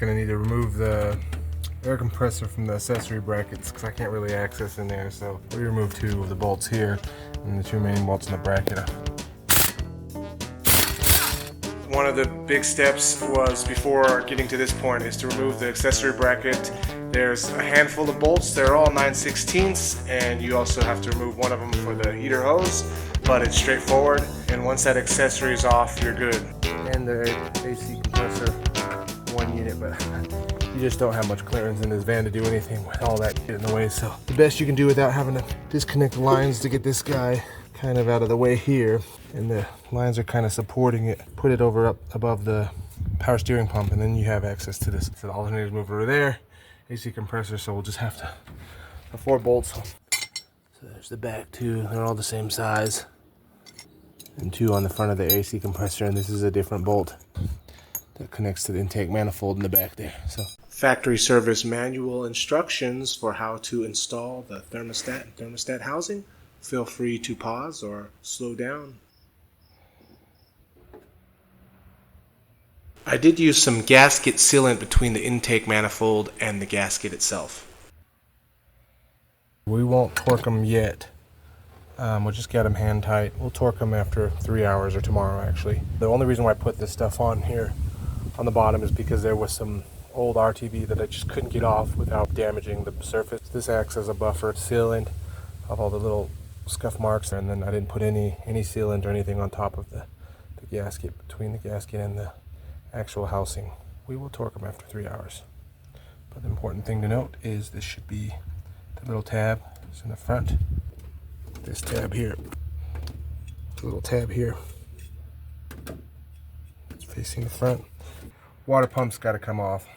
Gonna need to remove the air compressor from the accessory brackets because I can't really access in there. So we remove 2 of the bolts here and the 2 remaining bolts in the bracket. One of the big steps was, before getting to this point, is to remove the accessory bracket. There's a handful of bolts. They're all 9/16, and you also have to remove one of them for the heater hose, but it's straightforward. And once that accessory is off, you're good. And the AC compressor, 1 unit, but you just don't have much clearance in this van to do anything with all that shit in the way. So the best you can do without having to disconnect the lines to get this guy kind of out of the way here, and the lines are kind of supporting it, put it over up above the power steering pump, and then you have access to this. So the alternators move over there, AC compressor, so we'll just have to, the 4 bolts. So there's the back 2, they're all the same size, and 2 on the front of the AC compressor, and this is a different bolt that connects to the intake manifold in the back there. So factory service manual instructions for how to install the thermostat and thermostat housing. Feel free to pause or slow down. I did use some gasket sealant between the intake manifold and the gasket itself. We won't torque them yet. We'll just get them hand tight. We'll torque them after 3 hours or tomorrow, actually. The only reason why I put this stuff on here on the bottom is because there was some old RTV that I just couldn't get off without damaging the surface. This acts as a buffer sealant of all the little scuff marks, and then I didn't put any sealant or anything on top of the gasket, between the gasket and the actual housing. We will torque them after 3 hours. But the important thing to note is this should be the little tab is in the front. This tab here, the little tab here, it's facing the front. Water pump's got to come off.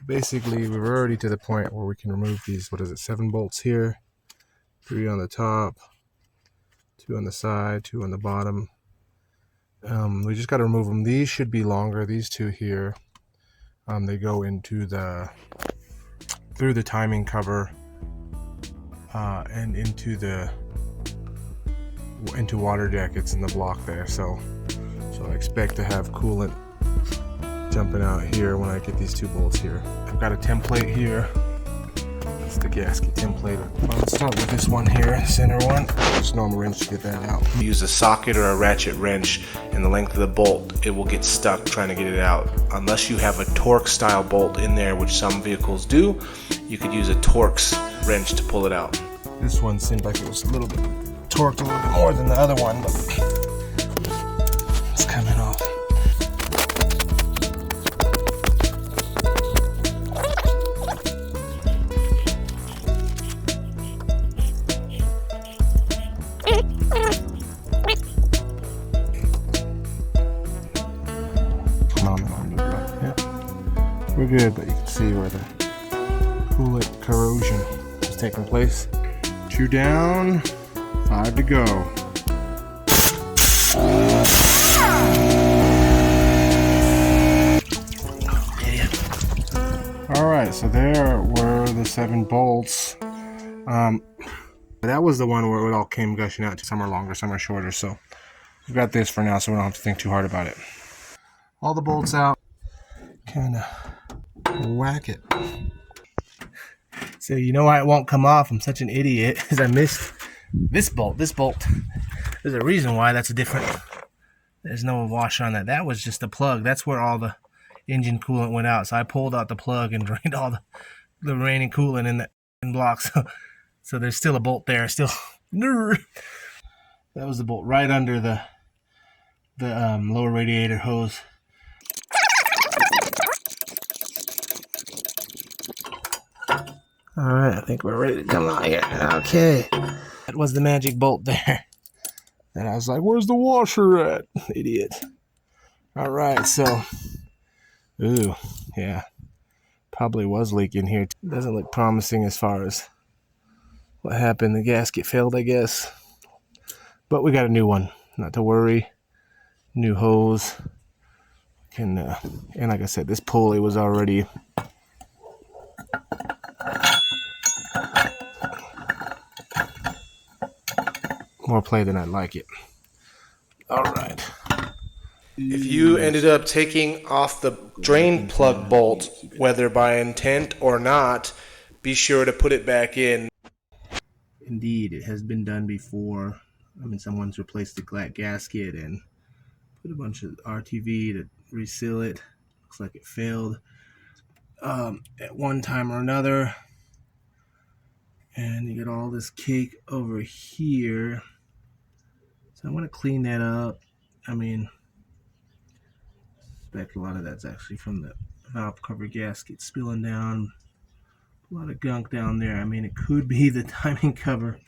Basically, we're already to the point where we can remove these, 7 bolts here, 3 on the top, 2 on the side, 2 on the bottom. We just got to remove them. These should be longer. These 2 here, they go into through the timing cover and into water jackets in the block there. So I expect to have coolant jumping out here when I get these 2 bolts here. I've got a template here. That's the gasket template. Well, let's start with this one here, center one. Just normal wrench to get that out. Use a socket or a ratchet wrench in the length of the bolt. It will get stuck trying to get it out. Unless you have a Torx style bolt in there, which some vehicles do, you could use a Torx wrench to pull it out. This one seemed like it was a little bit torqued a little bit more than the other one, but it's coming off. We're good, but you can see where the coolant corrosion is taking place. 2 down, 5 to go. Alright, so there were the 7 bolts. That was the one where it all came gushing out. Some are longer, some are shorter, so we've got this for now, so we don't have to think too hard about it. All the bolts out. Kind of whack it. So you know why it won't come off? I'm such an idiot, is I missed this bolt. This bolt, there's a reason why that's a different. There's no washer on that. That was just the plug. That's where all the engine coolant went out. So I pulled out the plug and drained all the remaining coolant in the blocks. So there's still a bolt there. Still, that was the bolt right under the lower radiator hose. All right, I think we're ready to come out here. Okay. That was the magic bolt there. And I was like, where's the washer at? Idiot. All right, so. Ooh, yeah. Probably was leaking here. Doesn't look promising as far as what happened. The gasket failed, I guess. But we got a new one. Not to worry. New hose. And like I said, this pulley was already more play than I'd like it. All right. If you ended up taking off the drain plug bolt, whether by intent or not, be sure to put it back in. Indeed, it has been done before. I mean, someone's replaced the gasket and put a bunch of RTV to reseal it. Looks like it failed at one time or another. And you get all this cake over here. So I want to clean that up. I mean, I suspect a lot of that's actually from the valve cover gasket spilling down. A lot of gunk down there. I mean, it could be the timing cover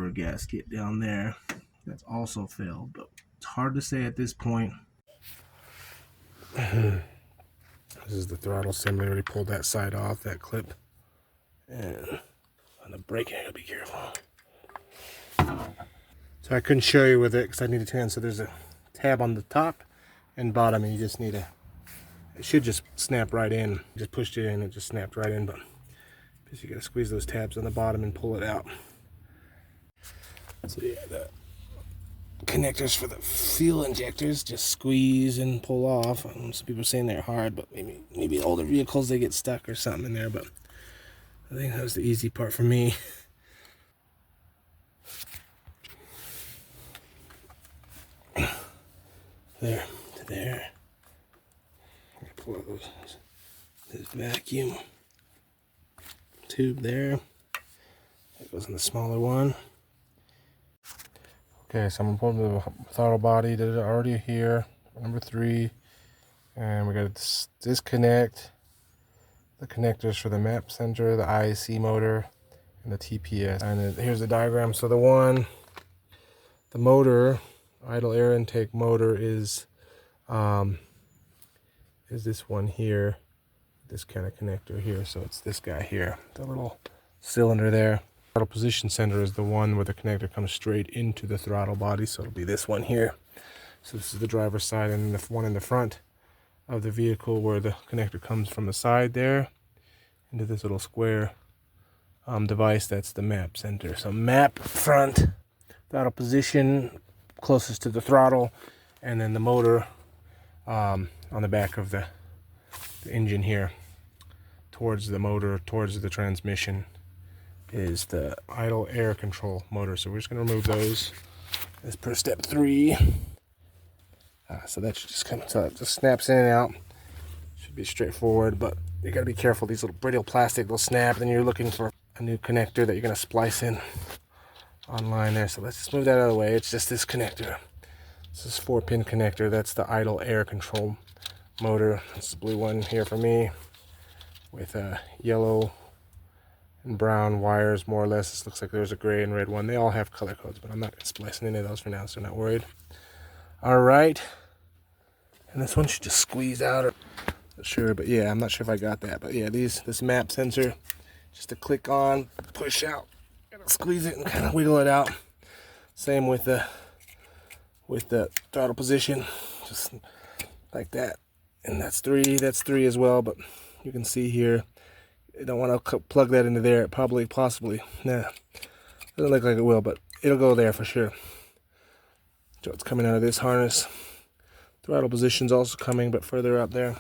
gasket down there. That's also failed, but it's hard to say at this point. This is the throttle assembly. I already pulled that side off, that clip. And on the braking, I gotta be careful. So I couldn't show you with it because I need to hand. So there's a tab on the top and bottom, and you just need it should just snap right in. Just pushed it in, it just snapped right in, but you gotta squeeze those tabs on the bottom and pull it out. So yeah, the connectors for the fuel injectors just squeeze and pull off. Some people are saying they're hard, but maybe older vehicles they get stuck or something in there, but I think that was the easy part for me. There to there. Pull out this vacuum tube there. That goes in the smaller one. Okay, so I'm pulling the throttle body. Did it already here. Number 3. And we got to disconnect the connectors for the map sensor, the IC motor, and the TPS. And here's the diagram. So the motor, idle air intake motor is this one here, this kind of connector here. So it's this guy here, the little cylinder there. Throttle position center is the one where the connector comes straight into the throttle body, so it'll be this one here. So this is the driver's side, and the one in the front of the vehicle where the connector comes from the side there into this little square device. That's the map center. So map front, throttle position closest to the throttle, and then the motor on the back of the engine here towards the motor, towards the transmission, is the idle air control motor. So we're just going to remove those as per step 3. So that should just come, so it just snaps in and out. Should be straightforward, but you got to be careful. These little brittle plastic will snap, then you're looking for a new connector that you're going to splice in online there. So let's just move that out of the way. It's just this connector. This is 4-pin connector. That's the idle air control motor. It's the blue one here for me with yellow and brown wires, more or less. This looks like there's a gray and red one. They all have color codes, but I'm not splicing any of those for now, so I'm not worried. All right, and this one should just squeeze out, or not sure, but yeah, I'm not sure if I got that, but yeah, this map sensor, just to click on, push out, squeeze it and kind of wiggle it out. Same with the throttle position, just like that. And that's 3 as well, but you can see here, you don't want to plug that into there. It possibly, nah, doesn't look like it will, but it'll go there for sure. So it's coming out of this harness. Throttle position's also coming, but further up there.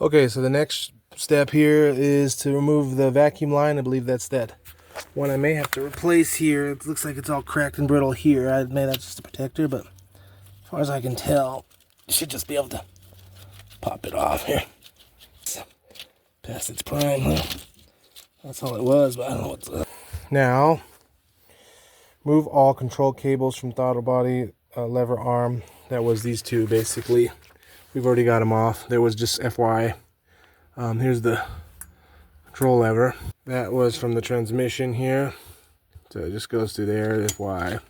Okay, so the next step here is to remove the vacuum line. I believe that's that one I may have to replace here. It looks like it's all cracked and brittle here. I admit that's just a protector, but as far as I can tell, you should just be able to pop it off here. It's past its prime, huh? That's all it was, but I don't know what's up. Now, move all control cables from throttle body, lever arm. That was these 2 basically. We've already got them off. There was just FYI. Here's the control lever. That was from the transmission here. So it just goes through there, FYI.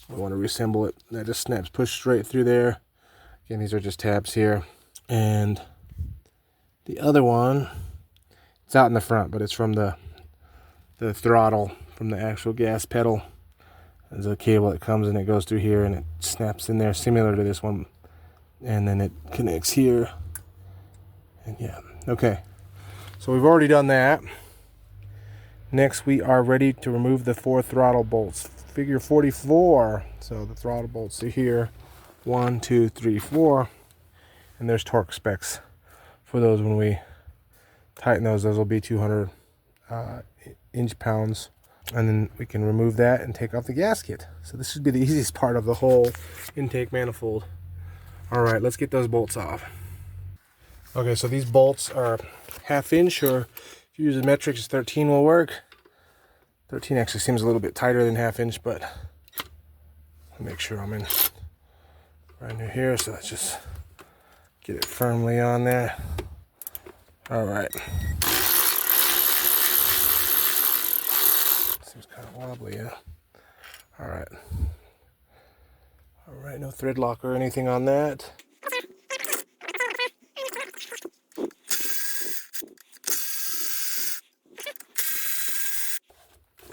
I want to reassemble it. That just snaps, push straight through there. Again, these are just tabs here. And the other one, it's out in the front, but it's from the throttle, from the actual gas pedal. There's a cable that comes and it goes through here and it snaps in there, similar to this one. And then it connects here. And yeah, okay. So we've already done that. Next, we are ready to remove the 4 throttle bolts. Figure 44. So the throttle bolts are here. 1, 2, 3, 4. And there's torque specs for those when we tighten those. Those will be 200 inch-pounds. And then we can remove that and take off the gasket. So this should be the easiest part of the whole intake manifold. All right, let's get those bolts off. Okay, so these bolts are 1/2 inch, or if you use a metric, just 13 will work. 13 actually seems a little bit tighter than 1/2 inch, but I'll make sure I'm in right near here. So let's just get it firmly on there. All right. Seems kind of wobbly, yeah. All right. All right, no thread lock or anything on that.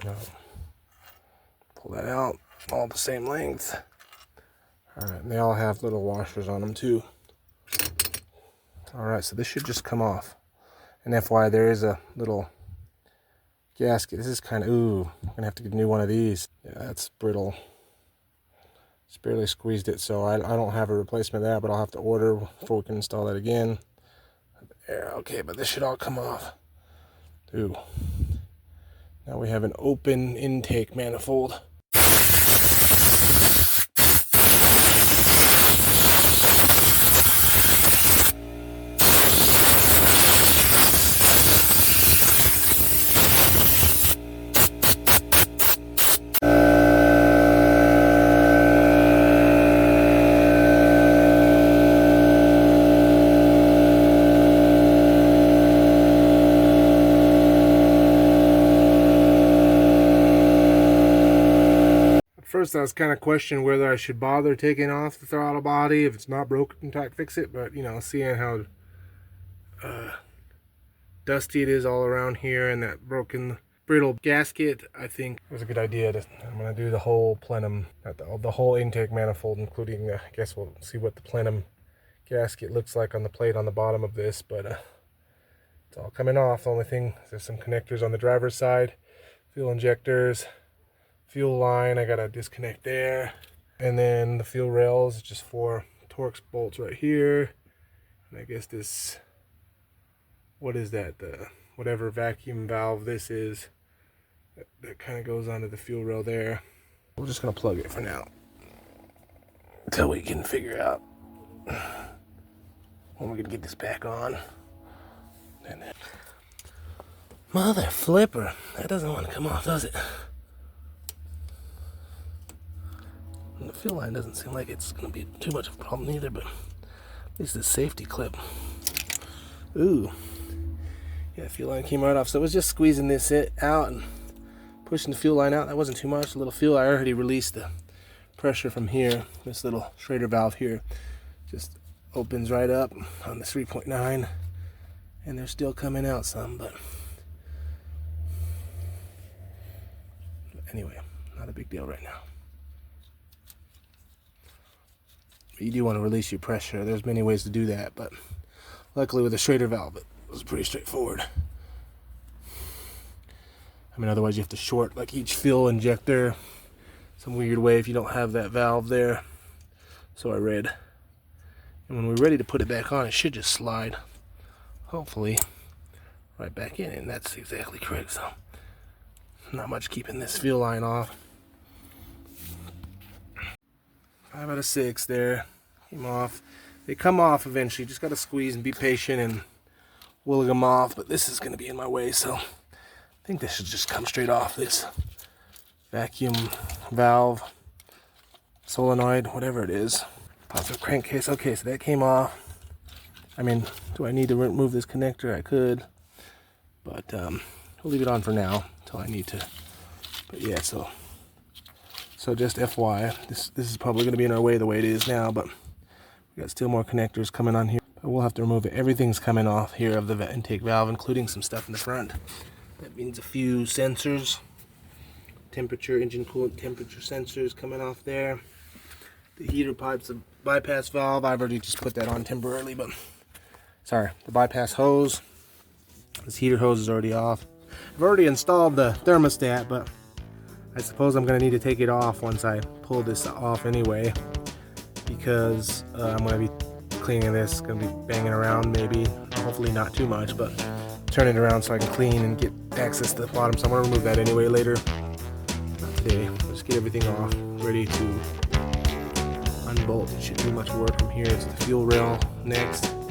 No. Pull that out, all the same length. All right, and they all have little washers on them too. All right, so this should just come off. And FYI, there is a little gasket. This is kind of, ooh, I'm gonna have to get a new one of these. Yeah, that's brittle. It's barely squeezed it, so I don't have a replacement of that, but I'll have to order before we can install that again. There, okay, but this should all come off. Ooh. Now we have an open intake manifold. First, I was kind of questioning whether I should bother taking off the throttle body if it's not broken, tight, fix it. But you know, seeing how dusty it is all around here and that broken, brittle gasket, I think it was a good idea. I'm gonna do the whole plenum, not the whole intake manifold, including I guess we'll see what the plenum gasket looks like on the plate on the bottom of this. But it's all coming off. The only thing, there's some connectors on the driver's side, fuel injectors. Fuel line, I gotta disconnect there. And then the fuel rails, just 4 Torx bolts right here. And I guess this, what is that? The whatever vacuum valve this is, that kind of goes onto the fuel rail there. We're just gonna plug it for now until we can figure out when we're gonna get this back on. And then, mother flipper, that doesn't want to come off, does it? The fuel line doesn't seem like it's going to be too much of a problem either, but at least the safety clip. Ooh. Yeah, fuel line came right off. So it was just squeezing this out and pushing the fuel line out. That wasn't too much. A little fuel. I already released the pressure from here. This little Schrader valve here just opens right up on the 3.9. And they're still coming out some, but anyway, not a big deal right now. You do want to release your pressure. There's many ways to do that, but luckily with a Schrader valve it was pretty straightforward. I mean, otherwise you have to short like each fuel injector some weird way if you don't have that valve there. So I read. And when we're ready to put it back on, it should just slide, hopefully, right back in, and that's exactly correct. So not much keeping this fuel line off. 5 out of 6 there, came off. They come off eventually, just got to squeeze and be patient and willing them off, but this is going to be in my way, so I think this should just come straight off, this vacuum valve, solenoid, whatever it is. Pop the crankcase. Okay, so that came off. I mean, do I need to remove this connector? I could, but we'll leave it on for now until I need to. But yeah, so just FYI, this is probably going to be in our way the way it is now, but we got still more connectors coming on here. But we'll have to remove it. Everything's coming off here of the intake valve, including some stuff in the front. That means a few sensors, temperature, engine coolant temperature sensors coming off there. The heater pipes, the bypass valve, I've already just put that on temporarily, but sorry, the bypass hose. This heater hose is already off. I've already installed the thermostat, but I suppose I'm going to need to take it off once I pull this off anyway. because I'm going to be cleaning this, going to be banging around maybe, hopefully not too much, but turn it around so I can clean and get access to the bottom. So I'm going to remove that anyway later. Not today. Just get everything off, ready to unbolt. It shouldn't be much work from here. It's the fuel rail next.